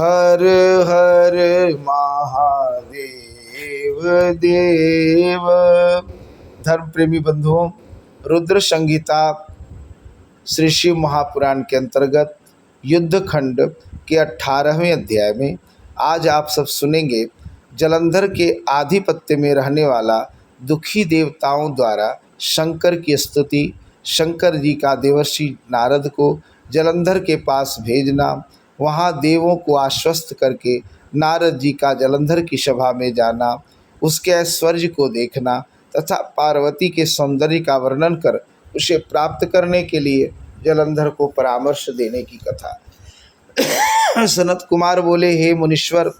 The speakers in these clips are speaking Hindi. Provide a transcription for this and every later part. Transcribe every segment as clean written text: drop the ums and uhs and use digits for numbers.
हर हर महादेव देव। धर्म प्रेमी बंधुओं, रुद्र संगीता श्री शिव महापुराण के अंतर्गत युद्ध खंड के 18वें अध्याय में आज आप सब सुनेंगे जलंधर के आधिपत्य में रहने वाला दुखी देवताओं द्वारा शंकर की स्तुति, शंकर जी का देवर्षि नारद को जलंधर के पास भेजना, वहाँ देवों को आश्वस्त करके नारद जी का जलंधर की सभा में जाना, उसके ऐश्वर्य को देखना तथा पार्वती के सौंदर्य का वर्णन कर उसे प्राप्त करने के लिए जलंधर को परामर्श देने की कथा। सनत कुमार बोले, हे मुनीश्वर,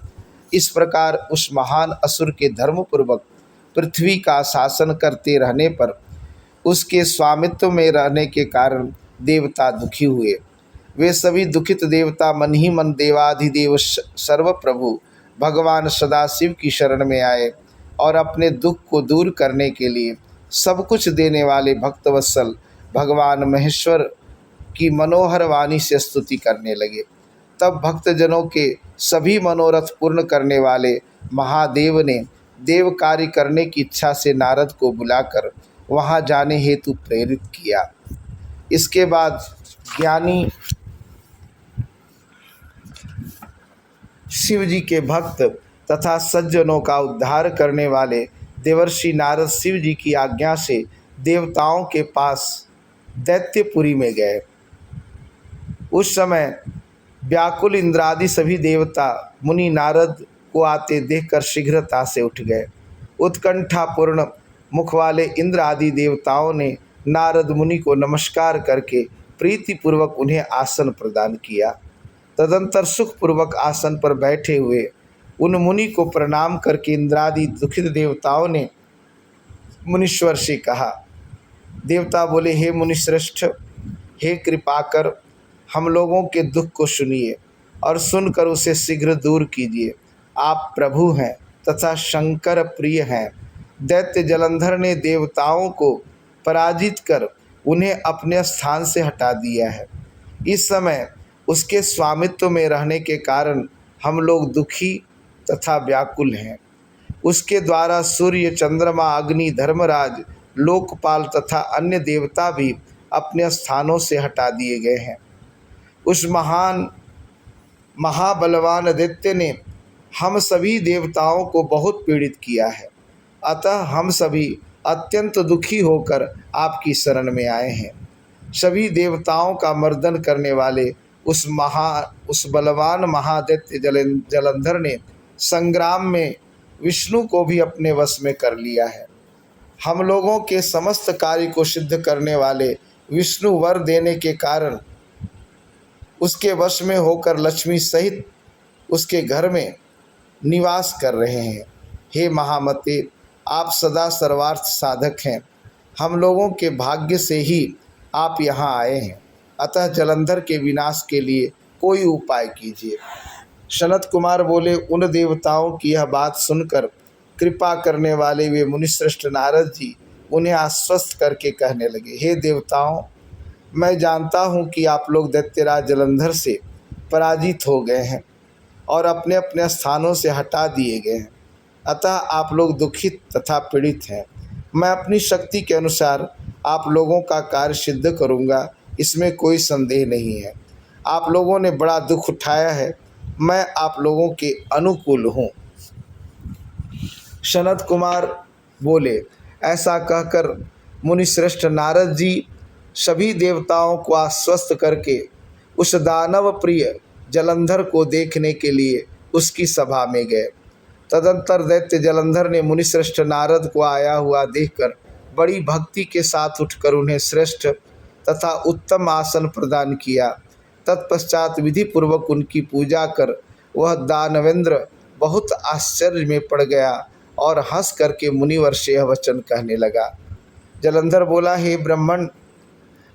इस प्रकार उस महान असुर के धर्मपूर्वक पृथ्वी का शासन करते रहने पर उसके स्वामित्व में रहने के कारण देवता दुखी हुए। वे सभी दुखित देवता मन ही मन देवाधिदेव सर्वप्रभु भगवान सदाशिव की शरण में आए और अपने दुख को दूर करने के लिए सब कुछ देने वाले भक्तवत्सल भगवान महेश्वर की मनोहर वाणी से स्तुति करने लगे। तब भक्तजनों के सभी मनोरथ पूर्ण करने वाले महादेव ने देव कार्य करने की इच्छा से नारद को बुलाकर वहाँ जाने हेतु प्रेरित किया। इसके बाद ज्ञानी शिव जी के भक्त तथा सज्जनों का उद्धार करने वाले देवर्षि नारद शिव जी की आज्ञा से देवताओं के पास दैत्यपुरी में गए। उस समय व्याकुल इंद्रादि सभी देवता मुनि नारद को आते देखकर शीघ्रता से उठ गए। उत्कंठापूर्ण मुख वाले इंद्र आदि देवताओं ने नारद मुनि को नमस्कार करके प्रीतिपूर्वक उन्हें आसन प्रदान किया। तदंतर सुखपूर्वक आसन पर बैठे हुए उन मुनि को प्रणाम करके इंद्रादि दुखित देवताओं ने मुनीश्वर से कहा। देवता बोले, हे मुनिश्रेष्ठ, हे कृपाकर हम लोगों के दुख को सुनिए और सुनकर उसे शीघ्र दूर कीजिए। आप प्रभु हैं तथा शंकर प्रिय हैं। दैत्य जलंधर ने देवताओं को पराजित कर उन्हें अपने स्थान से हटा दिया है। इस समय उसके स्वामित्व में रहने के कारण हम लोग दुखी तथा व्याकुल हैं। उसके द्वारा सूर्य, चंद्रमा, अग्नि, धर्मराज, लोकपाल तथा अन्य देवता भी अपने स्थानों से हटा दिए गए हैं। उस महान महाबलवान दैत्य ने हम सभी देवताओं को बहुत पीड़ित किया है। अतः हम सभी अत्यंत दुखी होकर आपकी शरण में आए हैं। सभी देवताओं का मर्दन करने वाले उस बलवान महादैत्य जलंधर ने संग्राम में विष्णु को भी अपने वश में कर लिया है। हम लोगों के समस्त कार्य को सिद्ध करने वाले विष्णु वर देने के कारण उसके वश में होकर लक्ष्मी सहित उसके घर में निवास कर रहे हैं। हे महामते, आप सदा सर्वार्थ साधक हैं। हम लोगों के भाग्य से ही आप यहाँ आए हैं। अतः जलंधर के विनाश के लिए कोई उपाय कीजिए। सनत कुमार बोले, उन देवताओं की यह बात सुनकर कृपा करने वाले वे मुनिश्रेष्ठ नारद जी उन्हें आश्वस्त करके कहने लगे, हे देवताओं, मैं जानता हूँ कि आप लोग दैत्यराज जलंधर से पराजित हो गए हैं और अपने अपने स्थानों से हटा दिए गए हैं। अतः आप लोग दुखित तथा पीड़ित हैं। मैं अपनी शक्ति के अनुसार आप लोगों का कार्य सिद्ध करूँगा, इसमें कोई संदेह नहीं है। आप लोगों ने बड़ा दुख उठाया है, मैं आप लोगों के अनुकूल हूँ। सनत कुमार बोले, ऐसा कहकर मुनिश्रेष्ठ नारद जी सभी देवताओं को आश्वस्त करके उस दानव प्रिय जलंधर को देखने के लिए उसकी सभा में गए। तदंतर दैत्य जलंधर ने मुनिश्रेष्ठ नारद को आया हुआ देखकर बड़ी भक्ति के साथ उठकर उन्हें श्रेष्ठ तथा उत्तम आसन प्रदान किया। तत्पश्चात विधि पूर्वक उनकी पूजा कर वह दानवेंद्र बहुत आश्चर्य में पड़ गया और हंस करके मुनिवर से यह वचन कहने लगा। जलंधर बोला, हे ब्राह्मण,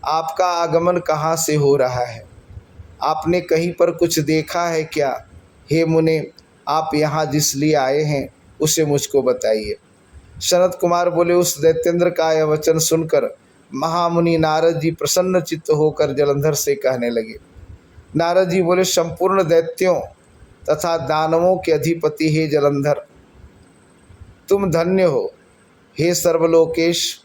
आपका आगमन कहाँ से हो रहा है? आपने कहीं पर कुछ देखा है क्या? हे मुने, आप यहाँ जिस लिए आए हैं उसे मुझको बताइए। सनत कुमार बोले, उस दैत्येंद्र का यह वचन सुनकर महामुनि नारद जी प्रसन्न चित्त होकर जलंधर से कहने लगे। नारद जी बोले, संपूर्ण दैत्यों तथा दानवों के अधिपति हे जलंधर, तुम धन्य हो। हे सर्वलोकेश,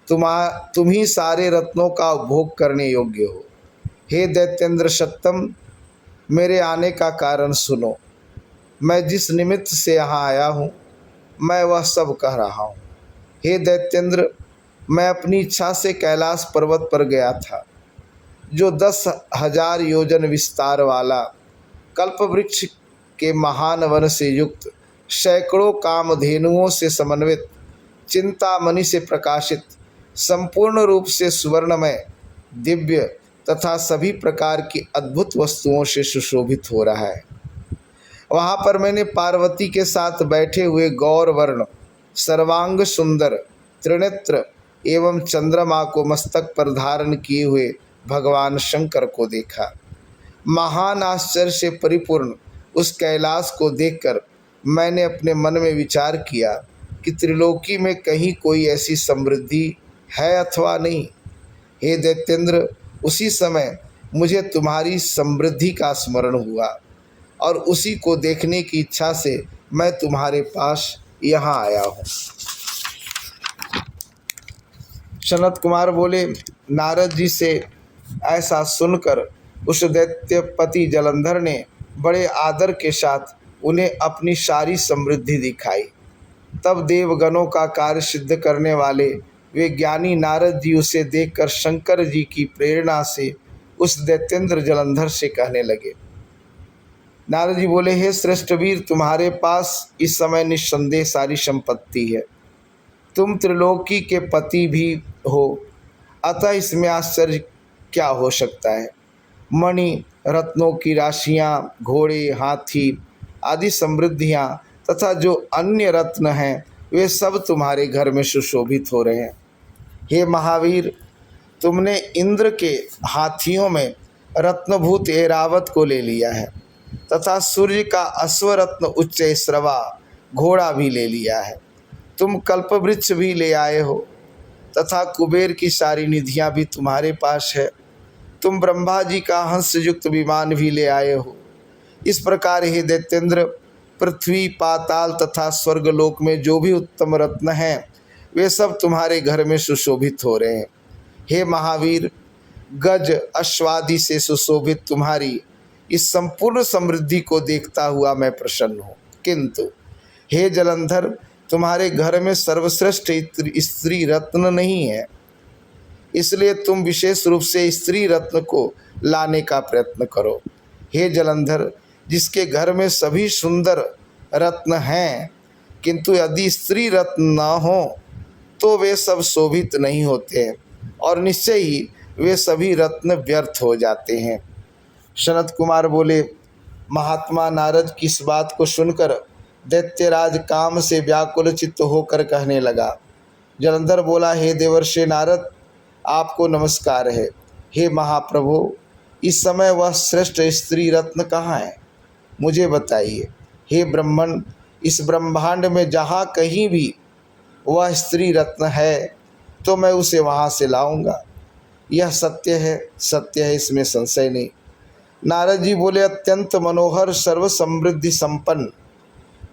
तुम ही सारे रत्नों का उपभोग करने योग्य हो। हे दैत्येंद्र सत्तम, मेरे आने का कारण सुनो। मैं जिस निमित्त से यहाँ आया हूँ, मैं वह सब कह रहा हूँ। हे दैत्येंद्र, मैं अपनी इच्छा से कैलाश पर्वत पर गया था, जो 10,000 योजन विस्तार वाला कल्प वृक्ष के महान वन से युक्त, सैकड़ों कामधेनुओं से समन्वित, चिंतामणि से प्रकाशित, संपूर्ण रूप से सुवर्णमय, दिव्य तथा सभी प्रकार की अद्भुत वस्तुओं से सुशोभित हो रहा है। वहाँ पर मैंने पार्वती के साथ बैठे हुए गौर वर्ण, सर्वांग सुंदर, त्रिनेत्र एवं चंद्रमा को मस्तक पर धारण किए हुए भगवान शंकर को देखा। महान आश्चर्य से परिपूर्ण उस कैलाश को देखकर मैंने अपने मन में विचार किया कि त्रिलोकी में कहीं कोई ऐसी समृद्धि है अथवा नहीं। हे दैत्येंद्र, उसी समय मुझे तुम्हारी समृद्धि का स्मरण हुआ और उसी को देखने की इच्छा से मैं तुम्हारे पास यहाँ आया हूँ। सनत कुमार बोले, नारद जी से ऐसा सुनकर उस दैत्यपति जलंधर ने बड़े आदर के साथ उन्हें अपनी सारी समृद्धि दिखाई। तब देवगणों का कार्य सिद्ध करने वाले वे ज्ञानी नारद जी उसे देखकर शंकर जी की प्रेरणा से उस दैत्येंद्र जलंधर से कहने लगे। नारद जी बोले, हे श्रेष्ठ वीर, तुम्हारे पास इस समय निस्संदेह सारी संपत्ति है। तुम त्रिलोकी के पति भी हो, अतः इसमें आश्चर्य क्या हो सकता है। मणि रत्नों की राशियाँ, घोड़े, हाथी आदि समृद्धियाँ तथा जो अन्य रत्न हैं वे सब तुम्हारे घर में सुशोभित हो रहे हैं। हे महावीर, तुमने इंद्र के हाथियों में रत्नभूत ऐरावत को ले लिया है तथा सूर्य का अश्वरत्न उच्च श्रवा घोड़ा भी ले लिया है। तुम कल्पवृक्ष भी ले आए हो तथा कुबेर की सारी निधियाँ भी तुम्हारे पास है। तुम ब्रह्मा जी का हंस युक्त विमान भी ले आए हो। इस प्रकार हे दैत्येंद्र, पृथ्वी, पाताल तथा स्वर्गलोक में जो भी उत्तम रत्न हैं वे सब तुम्हारे घर में सुशोभित हो रहे हैं। हे महावीर, गज अश्वादि से सुशोभित तुम्हारी इस संपूर्ण समृद्धि को देखता हुआ मैं प्रसन्न हूँ। किंतु हे जलंधर, तुम्हारे घर में सर्वश्रेष्ठ स्त्री रत्न नहीं है, इसलिए तुम विशेष रूप से स्त्री रत्न को लाने का प्रयत्न करो। हे जलंधर, जिसके घर में सभी सुंदर रत्न हैं, किंतु यदि स्त्री रत्न न हो तो वे सब शोभित नहीं होते हैं और निश्चय ही वे सभी रत्न व्यर्थ हो जाते हैं। सनत कुमार बोले, महात्मा नारद की इस बात को सुनकर दैत्यराज काम से व्याकुल चित्त होकर कहने लगा। जलंधर बोला, हे देवर्षि नारद, आपको नमस्कार है। हे महाप्रभु, इस समय वह श्रेष्ठ स्त्री रत्न कहाँ है, मुझे बताइए। हे ब्राह्मण, इस ब्रह्मांड में जहाँ कहीं भी वह स्त्री रत्न है तो मैं उसे वहाँ से लाऊंगा। यह सत्य है, इसमें संशय नहीं। नारद जी बोले, अत्यंत मनोहर सर्व समृद्धि संपन्न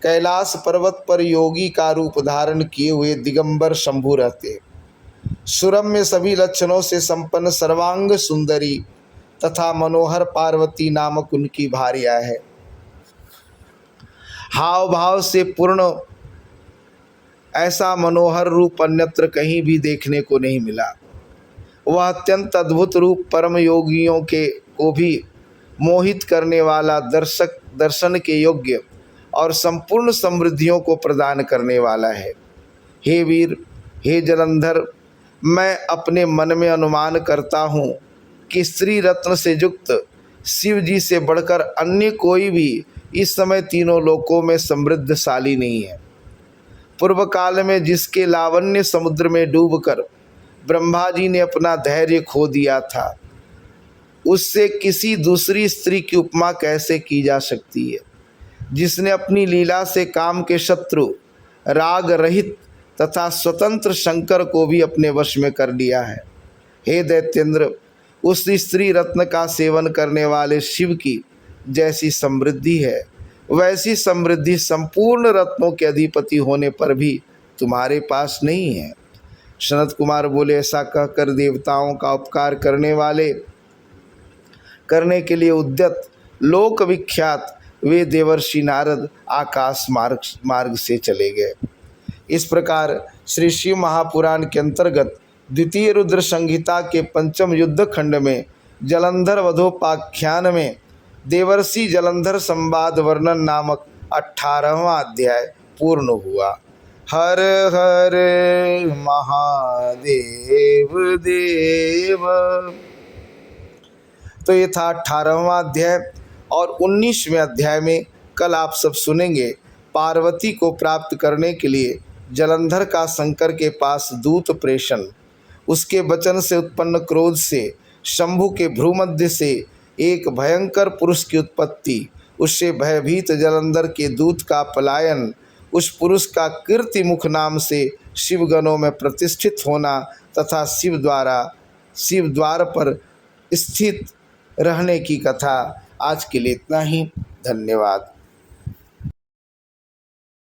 कैलाश पर्वत पर योगी का रूप धारण किए हुए दिगंबर शंभु रहते। सुरम्य सभी लक्षणों से संपन्न सर्वांग सुंदरी तथा मनोहर पार्वती नामक उनकी भार्या है। हाव भाव से पूर्ण ऐसा मनोहर रूप अन्यत्र कहीं भी देखने को नहीं मिला। वह अत्यंत अद्भुत रूप परम योगियों के को भी मोहित करने वाला, दर्शन के योग्य और संपूर्ण समृद्धियों को प्रदान करने वाला है। हे वीर, हे जलंधर, मैं अपने मन में अनुमान करता हूँ कि स्त्री रत्न से युक्त शिव जी से बढ़कर अन्य कोई भी इस समय तीनों लोकों में समृद्धशाली नहीं है। पूर्व काल में जिसके लावण्य समुद्र में डूबकर ब्रह्मा जी ने अपना धैर्य खो दिया था, उससे किसी दूसरी स्त्री की उपमा कैसे की जा सकती है, जिसने अपनी लीला से काम के शत्रु, राग रहित तथा स्वतंत्र शंकर को भी अपने वश में कर लिया है। हे दैत्येंद्र, उस स्त्री रत्न का सेवन करने वाले शिव की जैसी समृद्धि है वैसी समृद्धि संपूर्ण रत्नों के अधिपति होने पर भी तुम्हारे पास नहीं है। सनत कुमार बोले, ऐसा कहकर देवताओं का उपकार करने के लिए उद्यत लोक विख्यात वे देवर्षि नारद आकाश मार्ग से चले गए। इस प्रकार श्री शिव महापुराण के अंतर्गत द्वितीय रुद्र संहिता के पंचम युद्ध खंड में जलंधर वधोपाख्यान में देवर्षि जलंधर संवाद वर्णन नामक 18वां अध्याय पूर्ण हुआ। हर हर महादेव देव। तो ये था 18वां अध्याय। और 19वें अध्याय में कल आप सब सुनेंगे पार्वती को प्राप्त करने के लिए जलंधर का शंकर के पास दूत प्रेषण, उसके वचन से उत्पन्न क्रोध से शंभु के भ्रूमध्य से एक भयंकर पुरुष की उत्पत्ति, उससे भयभीत जलंधर के दूत का पलायन, उस पुरुष का कीर्तिमुख नाम से शिवगणों में प्रतिष्ठित होना तथा शिव द्वार पर स्थित रहने की कथा। आज के लिए इतना ही। धन्यवाद।